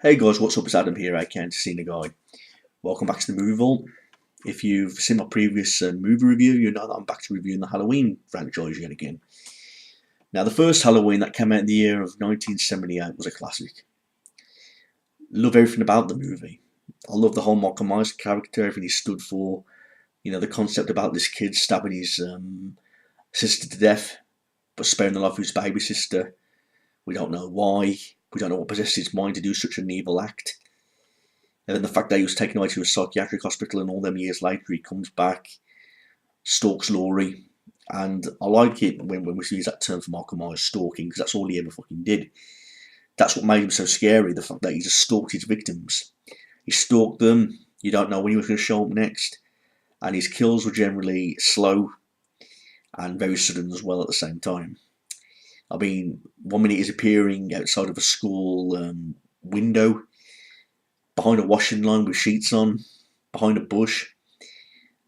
Hey guys, what's up? It's Adam here, aka Casino Guy. Welcome back to the Movie Vault. If you've seen my previous movie review, you know that I'm back to reviewing the Halloween franchise yet again. Now, the first Halloween that came out in the year of 1978 was a classic. Love everything about the movie. I love the whole Michael Myers character, everything he stood for. You know, the concept about this kid stabbing his sister to death, but sparing the life of his baby sister. We don't know why. We don't know what possessed his mind to do such an evil act. And then the fact that he was taken away to a psychiatric hospital and all them years later he comes back, stalks Laurie. And I like it when we use that term for Michael Myers, stalking, because that's all he ever fucking did. That's what made him so scary, the fact that he just stalked his victims. He stalked them, you don't know when he was going to show up next. And his kills were generally slow and very sudden as well at the same time. I mean, 1 minute he's appearing outside of a school window, behind a washing line with sheets on, behind a bush.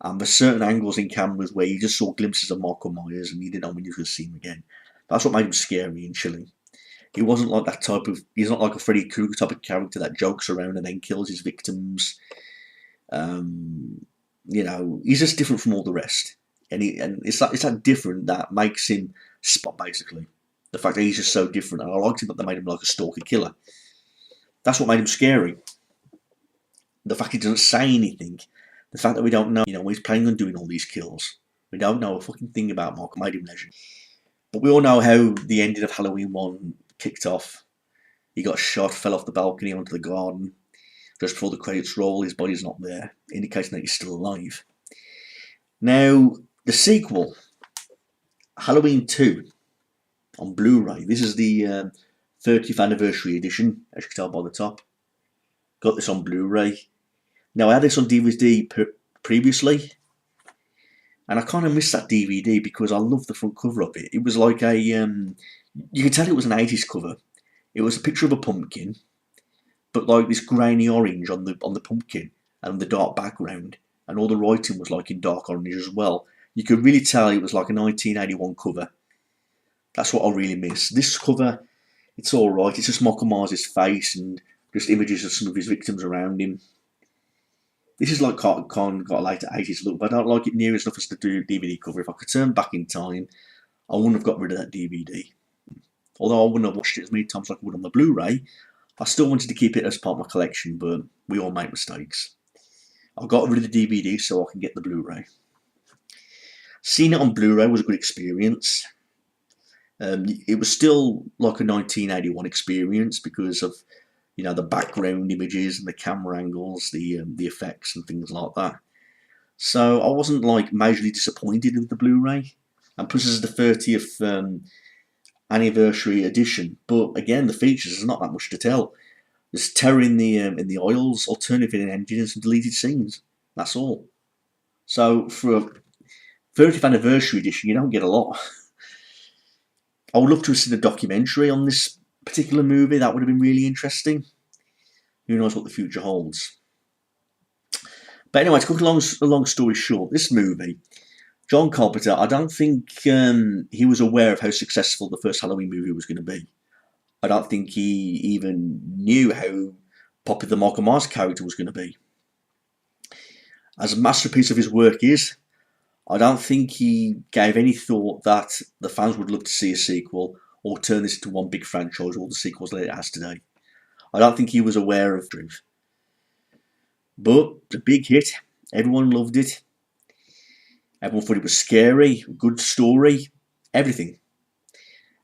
And there's certain angles in cameras where you just saw glimpses of Michael Myers and you didn't know when you were going to see him again. That's what made him scary and chilling. He wasn't like that type of, he's not like a Freddy Krueger type of character that jokes around and then kills his victims. You know, he's just different from all the rest. And it's that different that makes him spot, basically. The fact that he's just so different. And I liked him that they made him like a stalker killer. That's what made him scary. The fact he doesn't say anything, the fact that we don't know, when he's planning on doing all these kills. We don't know a fucking thing about Mark, made him legend. But we all know how the ending of Halloween 1 kicked off. He got shot, fell off the balcony onto the garden. Just before the credits roll, his body's not there, indicating that he's still alive. Now, the sequel, Halloween 2, on Blu-ray. This is the 30th anniversary edition, as you can tell by the top. Got this on Blu-ray. Now, I had this on DVD previously, and I kind of missed that DVD because I love the front cover of it. It was like a, you could tell it was an 80s cover. It was a picture of a pumpkin, but like this grainy orange on the pumpkin and the dark background, and all the writing was like in dark orange as well. You could really tell it was like a 1981 cover. That's what I really miss. This cover, it's alright. It's just Michael Myers' face and just images of some of his victims around him. This is like got a later 80s look, but I don't like it near as enough as the DVD cover. If I could turn back in time, I wouldn't have got rid of that DVD. Although I wouldn't have watched it as many times like I would on the Blu-ray, I still wanted to keep it as part of my collection, but we all make mistakes. I got rid of the DVD so I can get the Blu-ray. Seeing it on Blu-ray was a good experience. It was still like a 1981 experience because of, the background images and the camera angles, the effects and things like that. So I wasn't like majorly disappointed with the Blu-ray. And plus, this is the 30th anniversary edition. But again, the features, there's not that much to tell. There's terror in the oils, alternative in engines, and deleted scenes. That's all. So for a 30th anniversary edition, you don't get a lot. I would love to have seen a documentary on this particular movie. That would have been really interesting. Who knows what the future holds. But anyway, to cut a long story short, this movie, John Carpenter, I don't think he was aware of how successful the first Halloween movie was going to be. I don't think he even knew how popular the Michael Myers character was going to be. As a masterpiece of his work is, I don't think he gave any thought that the fans would love to see a sequel or turn this into one big franchise, all the sequels that it has today. I don't think he was aware of truth. But it's a big hit. Everyone loved it. Everyone thought it was scary, good story, everything.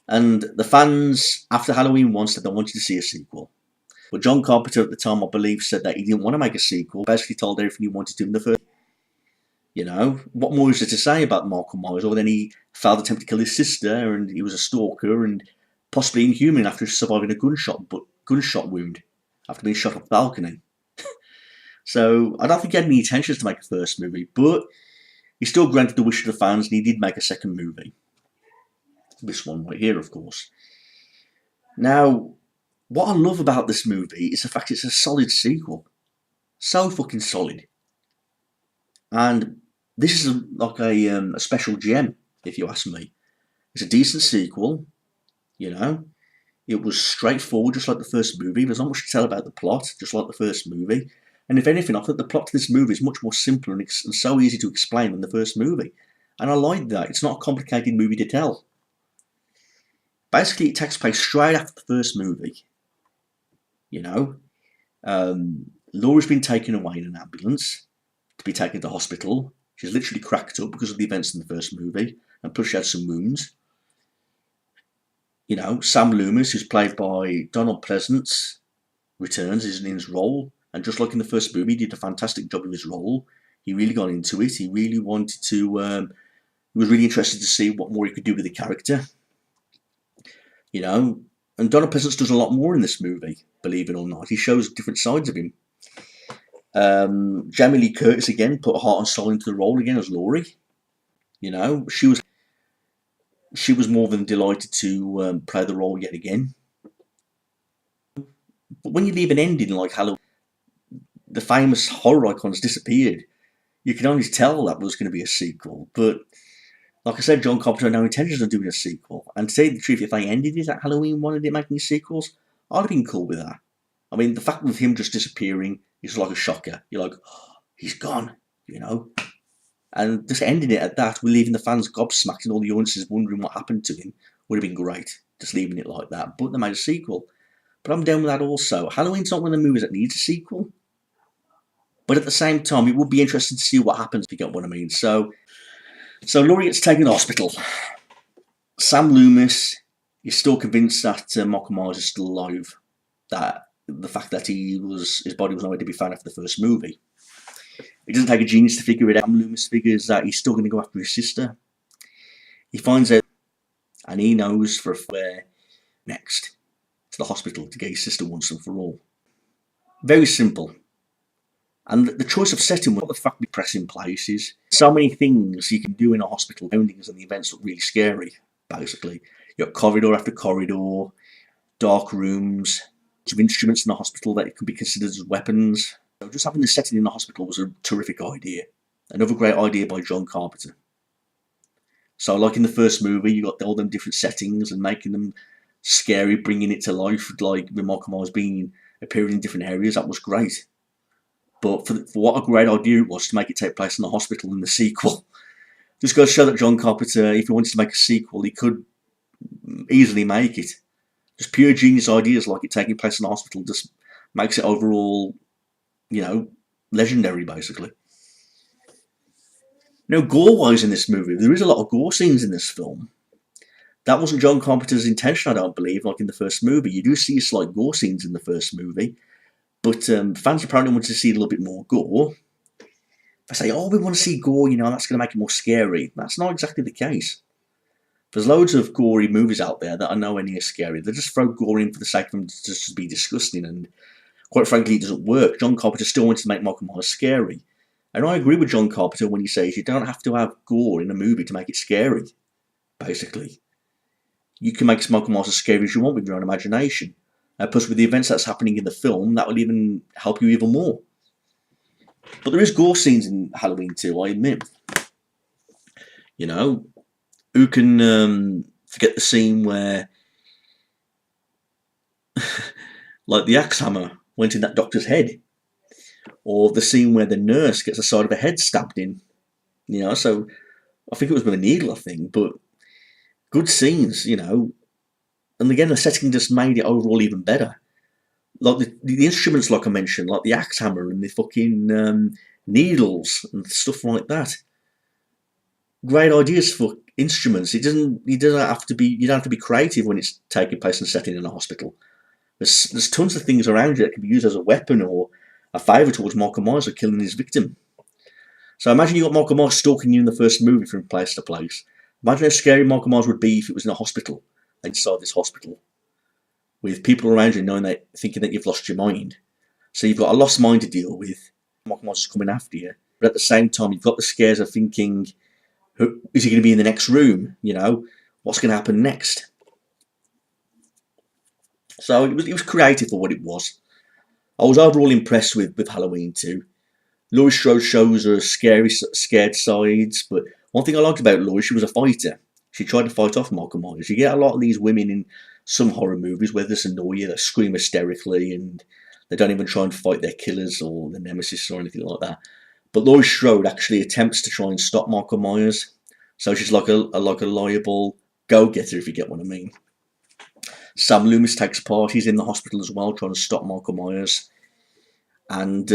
And the fans, after Halloween 1, said they wanted to see a sequel. But John Carpenter at the time, I believe, said that he didn't want to make a sequel. Basically told everything he wanted to in the first. What more is there to say about Michael Myers other than he failed attempt to kill his sister and he was a stalker and possibly inhuman after surviving a gunshot wound after being shot off the balcony. So I don't think he had any intentions to make a first movie, but he still granted the wish of the fans and he did make a second movie. This one right here, of course. Now, what I love about this movie is the fact it's a solid sequel. So fucking solid. And this is like a special gem, if you ask me. It's a decent sequel, It was straightforward, just like the first movie. There's not much to tell about the plot, just like the first movie. And if anything, I think the plot to this movie is much more simpler and so easy to explain than the first movie. And I like that. It's not a complicated movie to tell. Basically, it takes place straight after the first movie. You know, Laura's been taken away in an ambulance to be taken to hospital. She's literally cracked up because of the events in the first movie, and plus she had some wounds. You know, Sam Loomis, who's played by Donald Pleasance, returns in his role, and just like in the first movie, he did a fantastic job of his role. He really got into it. He really wanted to. He was really interested to see what more he could do with the character. You know, and Donald Pleasance does a lot more in this movie, believe it or not. He shows different sides of him. Jamie Lee Curtis again put heart and soul into the role again as Laurie. You know, she was more than delighted to play the role yet again. But when you leave an ending like Halloween, the famous horror icons disappeared. You can only tell that there was going to be a sequel. But like I said, John Carpenter had no intentions of doing a sequel. And to tell you the truth, if they ended it at Halloween 1 and didn't make any sequels, I'd have been cool with that. I mean, the fact of him just disappearing is like a shocker. You're like, oh, he's gone, you know. And just ending it at that, we're leaving the fans gobsmacked and all the audiences wondering what happened to him, would have been great. Just leaving it like that. But they made a sequel. But I'm down with that also. Halloween's not one of the movies that needs a sequel. But at the same time, it would be interesting to see what happens, if you get what I mean. So Laurie gets taken to hospital. Sam Loomis is still convinced that Michael Myers is still alive. That the fact that his body was nowhere to be found after the first movie. It doesn't take a genius to figure it out. Sam Loomis figures that he's still going to go after his sister. He finds out, and he knows for where next. To the hospital to get his sister once and for all. Very simple. And the choice of setting, what the fuck we press in places. So many things you can do in a hospital. Endings and the events look really scary, basically. You've got corridor after corridor, dark rooms, some instruments in the hospital that can be considered as weapons. So just having the setting in the hospital was a terrific idea. Another great idea by John Carpenter. So like in the first movie, you got all them different settings and making them scary, bringing it to life, like with Michael Myers appearing in different areas. That was great. But for what a great idea it was to make it take place in the hospital in the sequel. Just goes to show that John Carpenter, if he wanted to make a sequel, he could easily make it. Just pure genius ideas like it taking place in the hospital just makes it overall, you know, legendary, basically. You know, gore-wise in this movie, there is a lot of gore scenes in this film. That wasn't John Carpenter's intention, I don't believe, like in the first movie. You do see slight gore scenes in the first movie, but fans apparently wanted to see a little bit more gore. They say, oh, we want to see gore, you know, that's going to make it more scary. That's not exactly the case. There's loads of gory movies out there that are nowhere near scary. They just throw gore in for the sake of them to just be disgusting, and quite frankly, it doesn't work. John Carpenter still wanted to make Michael Myers scary. And I agree with John Carpenter when he says you don't have to have gore in a movie to make it scary, basically. You can make Michael Myers as scary as you want with your own imagination. Plus, with the events that's happening in the film, that will even help you even more. But there is gore scenes in Halloween 2, I admit. You know, who can forget the scene where, like, the axe hammer went in that doctor's head? Or the scene where the nurse gets the side of her head stabbed in. You know, so I think it was with a needle, I think, but good scenes, you know. And again, the setting just made it overall even better. Like the instruments, like I mentioned, like the axe hammer and the fucking needles and stuff like that. Great ideas for instruments. You don't have to be creative when it's taking place and setting in a hospital. There's tons of things around you that can be used as a weapon or a favour towards Michael Myers or killing his victim. So imagine you got Michael Myers stalking you in the first movie from place to place. Imagine how scary Michael Myers would be if it was in a hospital, inside this hospital, with people around you thinking that you've lost your mind. So you've got a lost mind to deal with. Michael Myers is coming after you, but at the same time you've got the scares of thinking, is he going to be in the next room? You know, what's going to happen next? So it was creative for what it was. I was overall impressed with Halloween 2. Laurie Strode shows her scared sides, but one thing I liked about Laurie, she was a fighter. She tried to fight off Michael Myers. You get a lot of these women in some horror movies where they just annoy you, they scream hysterically, and they don't even try and fight their killers or the nemesis or anything like that. But Laurie Strode actually attempts to try and stop Michael Myers. So she's like a liable go-getter, if you get what I mean. Sam Loomis takes part. He's in the hospital as well, trying to stop Michael Myers. And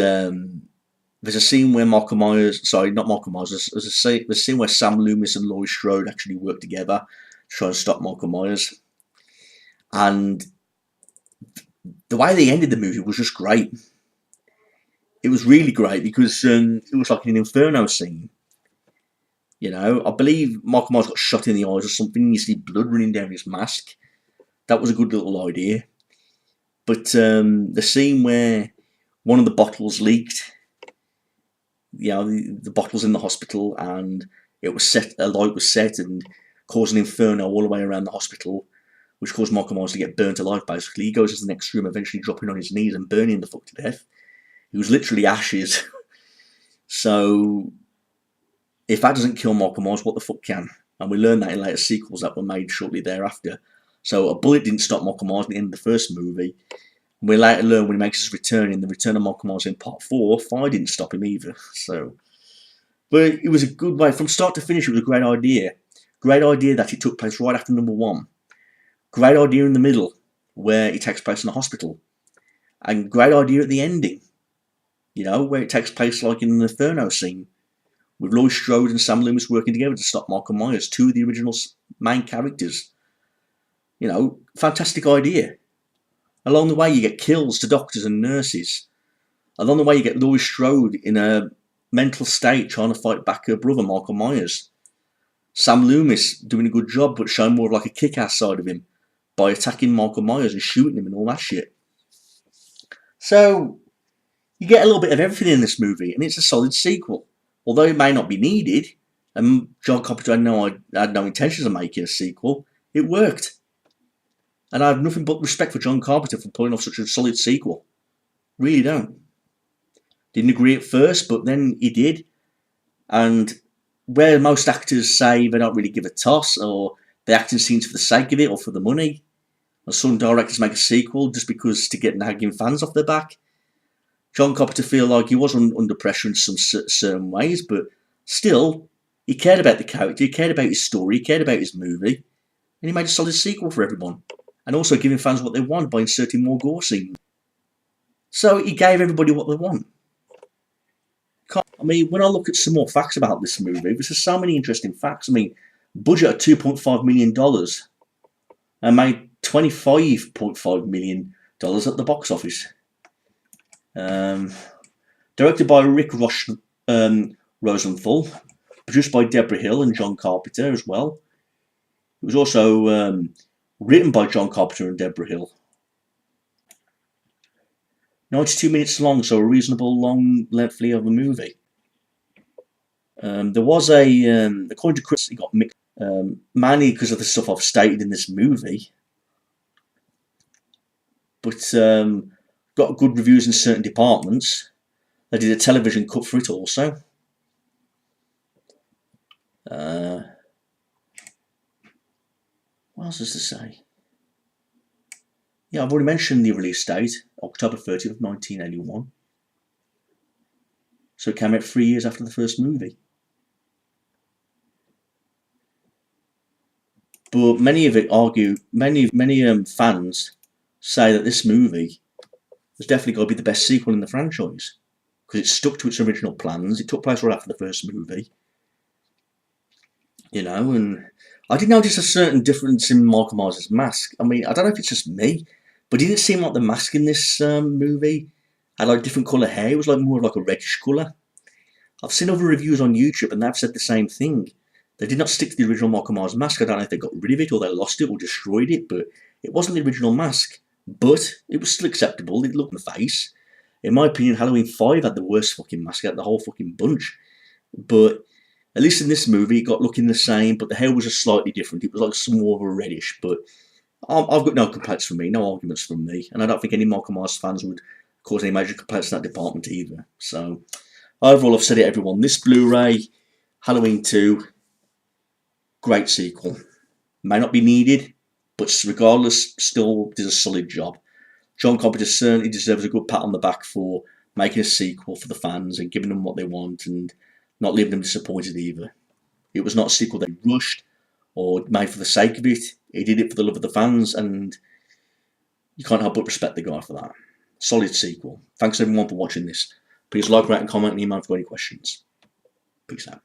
there's a scene where Michael Myers, sorry, not Michael Myers, there's a scene where Sam Loomis and Laurie Strode actually work together to try and stop Michael Myers. And the way they ended the movie was just great. It was really great because it was like an inferno scene. You know, I believe Michael Myers got shot in the eyes or something, and you see blood running down his mask. That was a good little idea. But the scene where one of the bottles leaked, you know, the bottles in the hospital, and it was set, a light was set and caused an inferno all the way around the hospital, which caused Michael Myers to get burnt alive, basically. He goes to the next room, eventually dropping on his knees and burning the fuck to death. He was literally ashes. So, if that doesn't kill Michael Myers, what the fuck can? And we learned that in later sequels that were made shortly thereafter. So, a bullet didn't stop Michael Myers at the end of the first movie. We later learn when he makes his return in the Return of Michael Myers in Part 4, fire didn't stop him either. So, but it was a good way. From start to finish, it was a great idea. Great idea that it took place right after number 1. Great idea in the middle, where it takes place in the hospital. And great idea at the ending. You know, where it takes place like in the Inferno scene, with Laurie Strode and Sam Loomis working together to stop Michael Myers, 2 of the original main characters. You know, fantastic idea. Along the way, you get kills to doctors and nurses. Along the way, you get Laurie Strode in a mental state trying to fight back her brother, Michael Myers. Sam Loomis doing a good job, but showing more of like a kick-ass side of him by attacking Michael Myers and shooting him and all that shit. So, you get a little bit of everything in this movie, and it's a solid sequel. Although it may not be needed, and John Carpenter had no intentions of making a sequel, it worked. And I have nothing but respect for John Carpenter for pulling off such a solid sequel. Really don't. Didn't agree at first, but then he did. And where most actors say they don't really give a toss, or the acting scenes for the sake of it, or for the money, and some directors make a sequel just because to get nagging fans off their back, John Carpenter feel like he was under pressure in some certain ways, but still, he cared about the character, he cared about his story, he cared about his movie, and he made a solid sequel for everyone. And also giving fans what they want by inserting more gore scenes. So he gave everybody what they want. I mean, when I look at some more facts about this movie, there's just so many interesting facts. I mean, budget of $2.5 million and made $25.5 million at the box office. Directed by Rick Rosenthal, produced by Deborah Hill and John Carpenter as well. It was also written by John Carpenter and Deborah Hill. 92 minutes long, so a reasonable long lengthly of a movie. There was according to Chris, it got mixed, mainly because of the stuff I've stated in this movie. But got good reviews in certain departments. They did a television cut for it also. What else is to say? Yeah, I've already mentioned the release date, October 30th, 1981. So it came out 3 years after the first movie. But many fans say that this movie has definitely got to be the best sequel in the franchise. Because it stuck to its original plans. It took place right after the first movie. You know, and I did notice a certain difference in Michael Myers' mask. I mean, I don't know if it's just me, but it didn't seem like the mask in this movie had like different colour hair. It was like more of like a reddish colour. I've seen other reviews on YouTube and they've said the same thing. They did not stick to the original Michael Myers mask. I don't know if they got rid of it or they lost it or destroyed it, but it wasn't the original mask. But it was still acceptable. It looked in the face. In my opinion, Halloween 5 had the worst fucking mask out of the whole fucking bunch. But at least in this movie, it got looking the same, but the hair was just slightly different. It was like some more of a reddish, but I've got no complaints from me, no arguments from me, and I don't think any Michael Myers fans would cause any major complaints in that department either. So, overall, I've said it, everyone. This Blu-ray, Halloween 2, great sequel. may not be needed, but regardless, still did a solid job. John Carpenter certainly deserves a good pat on the back for making a sequel for the fans and giving them what they want and not leaving them disappointed either. It was not a sequel they rushed or made for the sake of it. He did it for the love of the fans, and you can't help but respect the guy for that. Solid sequel. Thanks everyone for watching this. Please like, rate and comment and email if you've got any questions. Peace out.